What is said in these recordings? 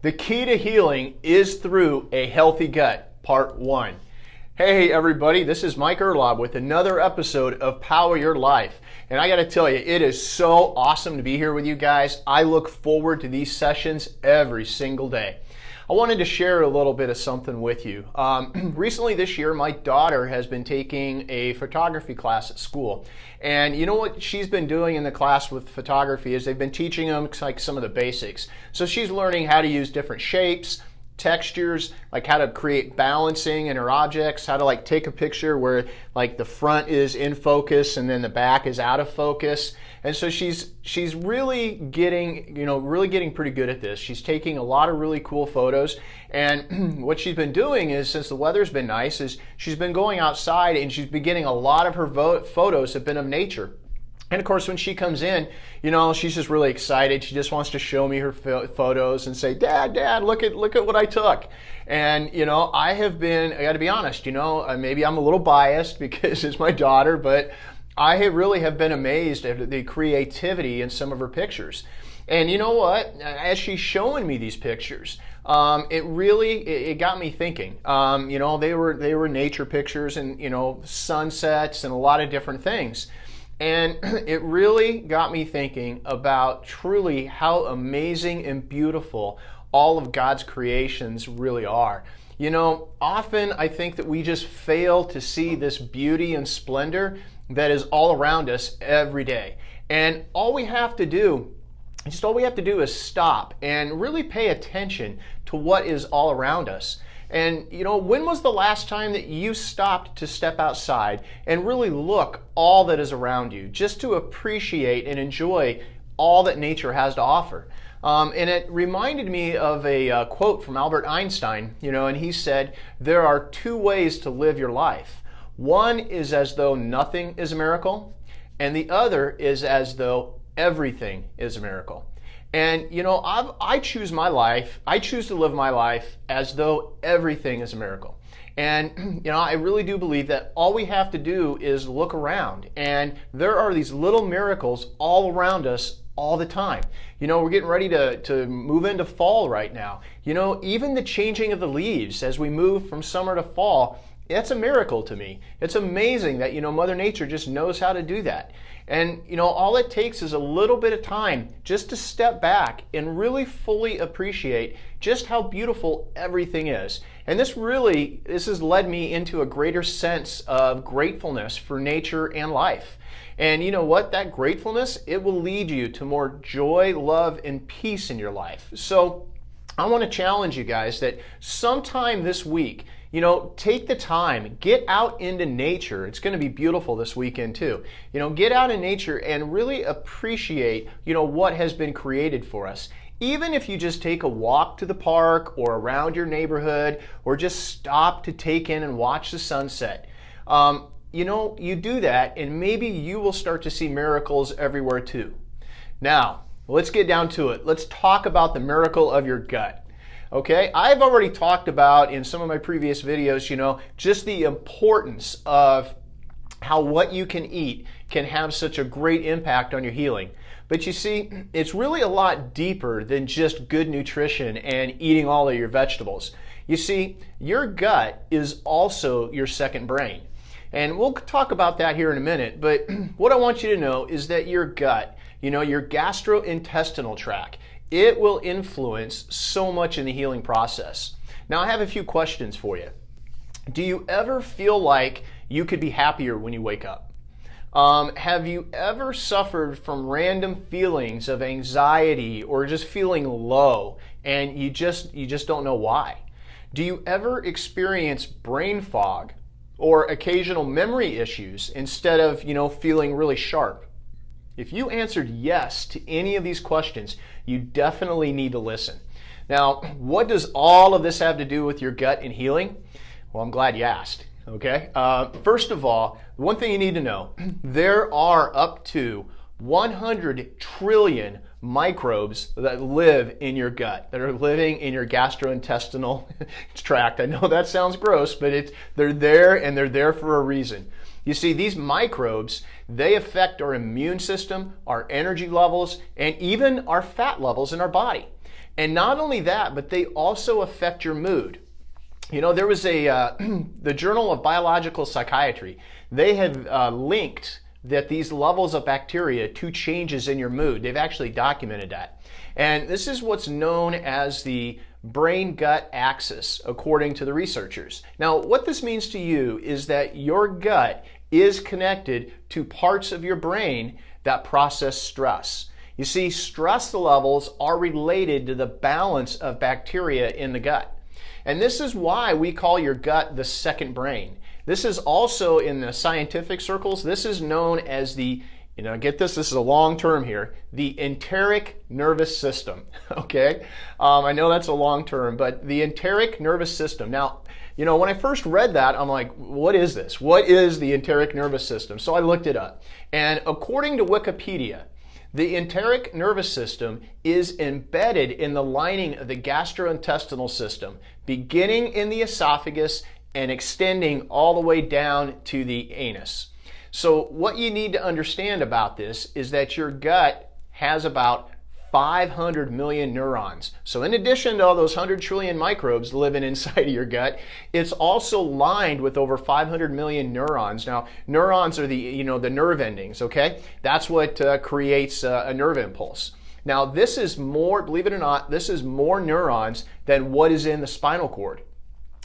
The key to healing is through a healthy gut, part 1. Hey everybody, this is Mike Erlob with another episode of Power Your Life. And I gotta tell you, it is so awesome to be here with you guys. I look forward to these sessions every single day. I wanted to share a little bit of something with you. Recently this year, my daughter has been taking a photography class at school. And you know what she's been doing in the class with photography is they've been teaching them like some of the basics. So she's learning how to use different shapes, textures, like how to create balancing in her objects, how to like take a picture where like the front is in focus and then the back is out of focus. And so she's really getting, really getting pretty good at this. She's taking a lot of really cool photos. And what she's been doing is, since the weather's been nice, is she's been going outside and she's been getting a lot of her photos have been of nature. And of course, when she comes in, she's just really excited. She just wants to show me her photos and say, Dad, look at what I took. And, I got to be honest, maybe I'm a little biased because it's my daughter, but I really have been amazed at the creativity in some of her pictures. And you know what? As she's showing me these pictures, it got me thinking. They were nature pictures and, sunsets and a lot of different things. And it really got me thinking about truly how amazing and beautiful all of God's creations really are. Often I think that we just fail to see this beauty and splendor that is all around us every day. And all we have to do is stop and really pay attention to what is all around us. And when was the last time that you stopped to step outside and really look all that is around you, just to appreciate and enjoy all that nature has to offer? And it reminded me of a quote from Albert Einstein, and he said, there are two ways to live your life. One is as though nothing is a miracle, and the other is as though everything is a miracle. And I choose my life. I choose to live my life as though everything is a miracle. And I really do believe that all we have to do is look around, and there are these little miracles all around us all the time. We're getting ready to move into fall right now. Even the changing of the leaves as we move from summer to fall, that's a miracle to me. It's amazing that Mother Nature just knows how to do that. And all it takes is a little bit of time just to step back and really fully appreciate just how beautiful everything is. And this has led me into a greater sense of gratefulness for nature and life. And you know what? That gratefulness, it will lead you to more joy, love, and peace in your life. So I want to challenge you guys that sometime this week, take the time, get out into nature. It's going to be beautiful this weekend too. Get out in nature and really appreciate, what has been created for us. Even if you just take a walk to the park or around your neighborhood or just stop to take in and watch the sunset. You do that and maybe you will start to see miracles everywhere too. Now, let's get down to it. Let's talk about the miracle of your gut. Okay, I've already talked about in some of my previous videos, just the importance of how what you can eat can have such a great impact on your healing. But you see, it's really a lot deeper than just good nutrition and eating all of your vegetables. You see, your gut is also your second brain. And we'll talk about that here in a minute, but what I want you to know is that your gut, your gastrointestinal tract, it will influence so much in the healing process. Now, I have a few questions for you. Do you ever feel like you could be happier when you wake up? Have you ever suffered from random feelings of anxiety or just feeling low and you just don't know why? Do you ever experience brain fog or occasional memory issues instead of, feeling really sharp? If you answered yes to any of these questions, you definitely need to listen. Now, what does all of this have to do with your gut and healing? Well, I'm glad you asked. Okay. First of all, one thing you need to know, there are up to 100 trillion microbes that live in your gut, that are living in your gastrointestinal tract. I know that sounds gross, but they're there and they're there for a reason. You see, these microbes, they affect our immune system, our energy levels, and even our fat levels in our body. And not only that, but they also affect your mood. You know, there was the Journal of Biological Psychiatry. They have linked that these levels of bacteria to changes in your mood. They've actually documented that. And this is what's known as the brain-gut axis, according to the researchers. Now, what this means to you is that your gut is connected to parts of your brain that process stress. You see, stress levels are related to the balance of bacteria in the gut. And this is why we call your gut the second brain. This is also, in the scientific circles, this is known as the, get this is a long term here, the enteric nervous system, okay? I know that's a long term, but the enteric nervous system. Now, when I first read that, I'm like, what is this? What is the enteric nervous system? So I looked it up. And according to Wikipedia, the enteric nervous system is embedded in the lining of the gastrointestinal system, beginning in the esophagus and extending all the way down to the anus. So what you need to understand about this is that your gut has about 500 million neurons. So in addition to all those 100 trillion microbes living inside of your gut, it's also lined with over 500 million neurons. Now, neurons are the nerve endings, okay? That's what creates a nerve impulse. Now, this is more, believe it or not, this is more neurons than what is in the spinal cord.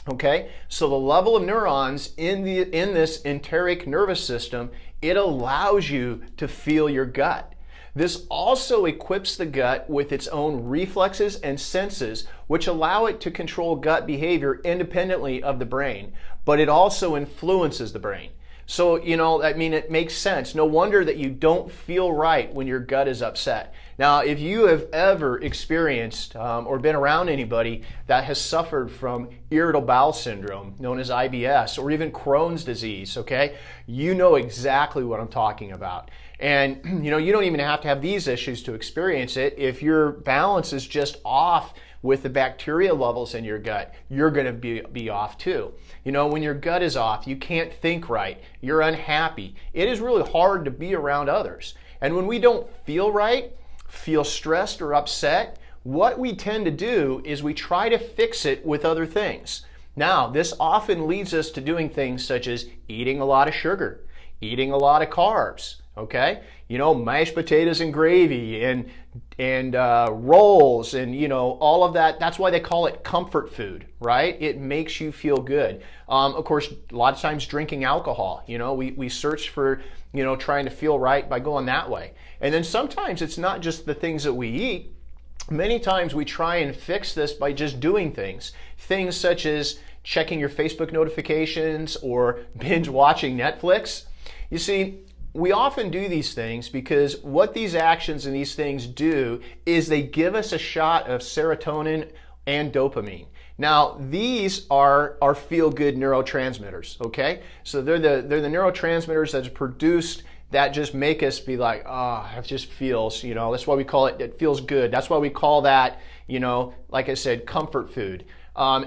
Okay, so the level of neurons in this enteric nervous system, it allows you to feel your gut. This also equips the gut with its own reflexes and senses, which allow it to control gut behavior independently of the brain, but it also influences the brain. So, it makes sense. No wonder that you don't feel right when your gut is upset. Now, if you have ever experienced or been around anybody that has suffered from irritable bowel syndrome, known as IBS, or even Crohn's disease, okay, you know exactly what I'm talking about. And, you don't even have to have these issues to experience it. If your balance is just off with the bacteria levels in your gut, you're going to be off too. When your gut is off, you can't think right, you're unhappy. It is really hard to be around others. And when we don't feel right, feel stressed or upset, what we tend to do is we try to fix it with other things. Now, this often leads us to doing things such as eating a lot of sugar, eating a lot of carbs, okay? Mashed potatoes and gravy and rolls and, all of that. That's why they call it comfort food, right? It makes you feel good. Of course, a lot of times drinking alcohol, we search for, trying to feel right by going that way. And then sometimes it's not just the things that we eat. Many times we try and fix this by just doing things. Things such as checking your Facebook notifications or binge watching Netflix. You see, we often do these things because what these actions and these things do is they give us a shot of serotonin and dopamine. Now, these are our feel-good neurotransmitters, okay? So they're the neurotransmitters that's produced that just make us be like, oh, it just feels, that's why we call it feels good. That's why we call that, like I said, comfort food.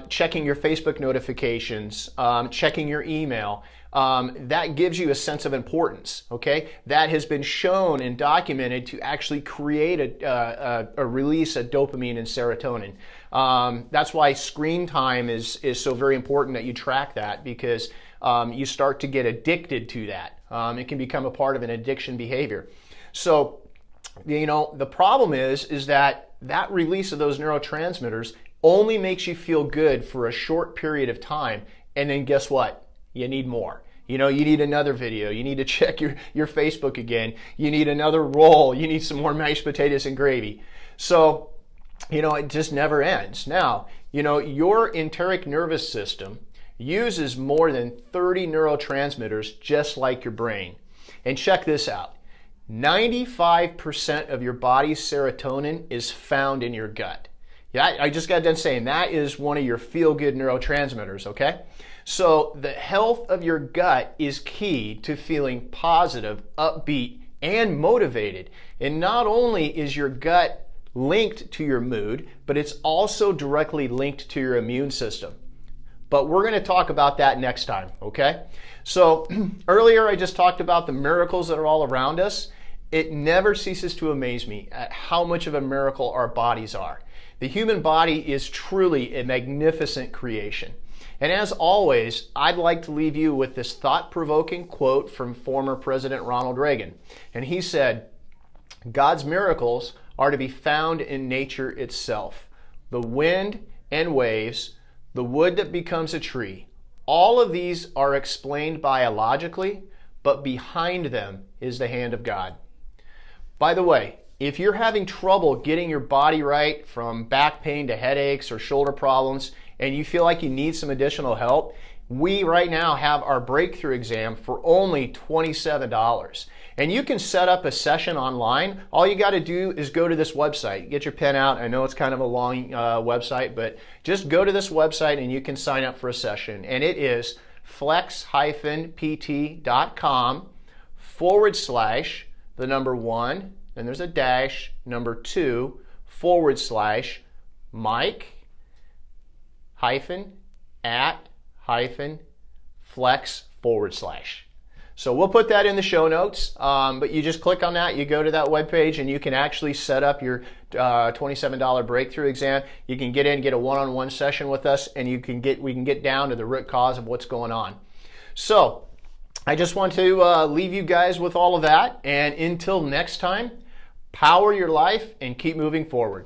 Checking your Facebook notifications, checking your email, that gives you a sense of importance, okay? That has been shown and documented to actually create a release of dopamine and serotonin. That's why screen time is so very important that you track that, because you start to get addicted to that. It can become a part of an addiction behavior. So, the problem is that release of those neurotransmitters only makes you feel good for a short period of time, and then guess what? You need more. You need another video. You need to check your Facebook again. You need another roll. You need some more mashed potatoes and gravy. So, it just never ends. Now, your enteric nervous system uses more than 30 neurotransmitters just like your brain. And check this out. 95% of your body's serotonin is found in your gut. Yeah, I just got done saying that is one of your feel-good neurotransmitters, okay? So the health of your gut is key to feeling positive, upbeat, and motivated. And not only is your gut linked to your mood, but it's also directly linked to your immune system. But we're going to talk about that next time, okay? So earlier I just talked about the miracles that are all around us. It never ceases to amaze me at how much of a miracle our bodies are. The human body is truly a magnificent creation. And as always, I'd like to leave you with this thought-provoking quote from former President Ronald Reagan. And he said, "God's miracles are to be found in nature itself. The wind and waves, the wood that becomes a tree, all of these are explained biologically, but behind them is the hand of God." By the way, if you're having trouble getting your body right, from back pain to headaches or shoulder problems, and you feel like you need some additional help, we right now have our breakthrough exam for only $27. And you can set up a session online. All you got to do is go to this website. Get your pen out. I know it's kind of a long website, but just go to this website and you can sign up for a session. And it is flex-pt.com/ the number 1, and there's a dash, number 2, / Mike _@_flex /. So we'll put that in the show notes, but you just click on that, you go to that webpage, and you can actually set up your $27 breakthrough exam. You can get in, get a one-on-one session with us, and we can get down to the root cause of what's going on. So I just want to leave you guys with all of that, and until next time, power your life and keep moving forward.